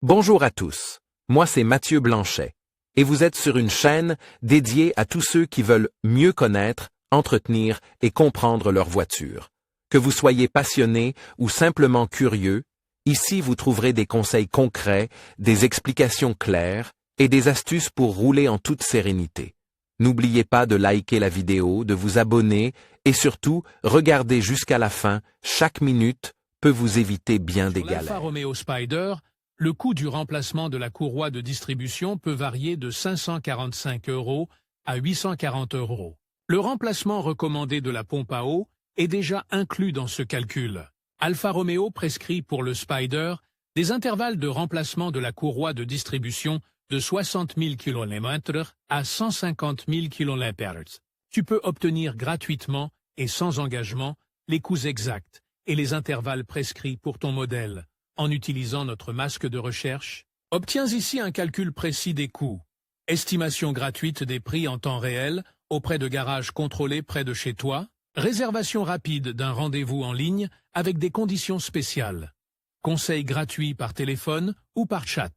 Bonjour à tous, moi c'est Mathieu Blanchet, et vous êtes sur une chaîne dédiée à tous ceux qui veulent mieux connaître, entretenir et comprendre leur voiture. Que vous soyez passionné ou simplement curieux, ici vous trouverez des conseils concrets, des explications claires et des astuces pour rouler en toute sérénité. N'oubliez pas de liker la vidéo, de vous abonner et surtout, regardez jusqu'à la fin, chaque minute peut vous éviter bien des galères. L'Alfa Romeo Spider, le coût du remplacement de la courroie de distribution peut varier de 545 € à 840 €. Le remplacement recommandé de la pompe à eau est déjà inclus dans ce calcul. Alfa Romeo prescrit pour le Spider des intervalles de remplacement de la courroie de distribution de 60 000 km à 150 000 km/h. Tu peux obtenir gratuitement et sans engagement les coûts exacts et les intervalles prescrits pour ton modèle. En utilisant notre masque de recherche, obtiens ici un calcul précis des coûts. Estimation gratuite des prix en temps réel auprès de garages contrôlés près de chez toi. Réservation rapide d'un rendez-vous en ligne avec des conditions spéciales. Conseils gratuits par téléphone ou par chat.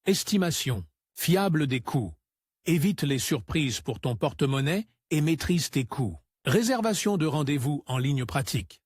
Estimation fiable des coûts. Évite les surprises pour ton porte-monnaie et maîtrise tes coûts. Réservation de rendez-vous en ligne pratique.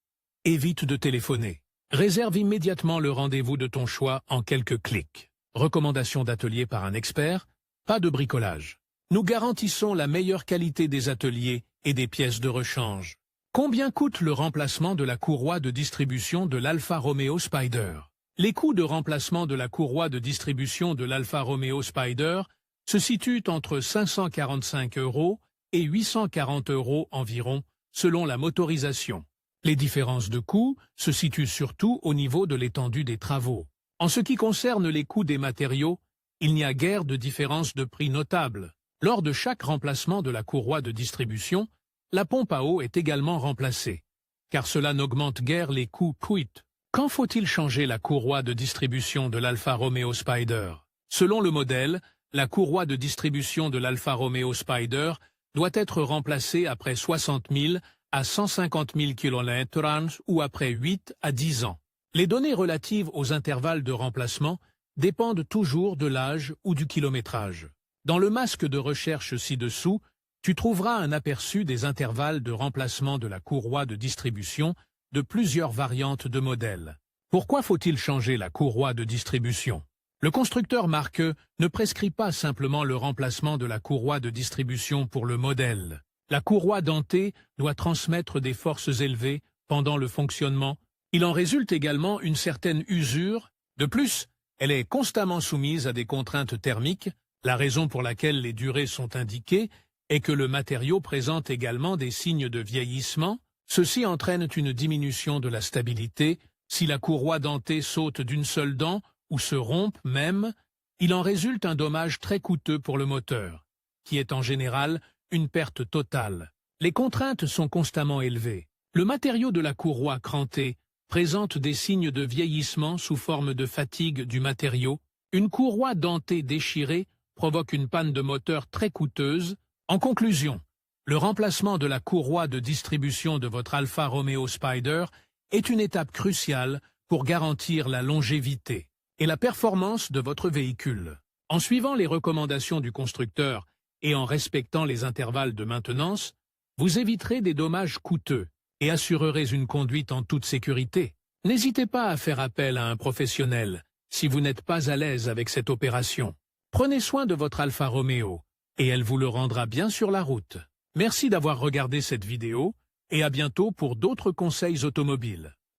Évite de téléphoner. Réserve immédiatement le rendez-vous de ton choix en quelques clics. Recommandation d'atelier par un expert, pas de bricolage. Nous garantissons la meilleure qualité des ateliers et des pièces de rechange. Combien coûte le remplacement de la courroie de distribution de l'Alfa Romeo Spider? Les coûts de remplacement de la courroie de distribution de l'Alfa Romeo Spider se situent entre 545 € et 840 € environ, selon la motorisation. Les différences de coûts se situent surtout au niveau de l'étendue des travaux. En ce qui concerne les coûts des matériaux, il n'y a guère de différence de prix notable. Lors de chaque remplacement de la courroie de distribution, la pompe à eau est également remplacée, car cela n'augmente guère les coûts quit. Quand faut-il changer la courroie de distribution de l'Alfa Romeo Spider? Selon le modèle, la courroie de distribution de l'Alfa Romeo Spider doit être remplacée après 60 000 à 150 000 km/h ou après 8 à 10 ans. Les données relatives aux intervalles de remplacement dépendent toujours de l'âge ou du kilométrage. Dans le masque de recherche ci-dessous, tu trouveras un aperçu des intervalles de remplacement de la courroie de distribution de plusieurs variantes de modèles. Pourquoi faut-il changer la courroie de distribution? Le constructeur marque ne prescrit pas simplement le remplacement de la courroie de distribution pour le modèle. La courroie dentée doit transmettre des forces élevées pendant le fonctionnement. Il en résulte également une certaine usure. De plus, elle est constamment soumise à des contraintes thermiques. La raison pour laquelle les durées sont indiquées est que le matériau présente également des signes de vieillissement. Ceci entraîne une diminution de la stabilité. Si la courroie dentée saute d'une seule dent ou se rompt même, il en résulte un dommage très coûteux pour le moteur, qui est en général une perte totale. Les contraintes sont constamment élevées. Le matériau de la courroie crantée présente des signes de vieillissement sous forme de fatigue du matériau. Une courroie dentée déchirée provoque une panne de moteur très coûteuse. En conclusion, le remplacement de la courroie de distribution de votre Alfa Romeo Spider est une étape cruciale pour garantir la longévité et la performance de votre véhicule. En suivant les recommandations du constructeur et en respectant les intervalles de maintenance, vous éviterez des dommages coûteux et assurerez une conduite en toute sécurité. N'hésitez pas à faire appel à un professionnel si vous n'êtes pas à l'aise avec cette opération. Prenez soin de votre Alfa Romeo et elle vous le rendra bien sur la route. Merci d'avoir regardé cette vidéo et à bientôt pour d'autres conseils automobiles.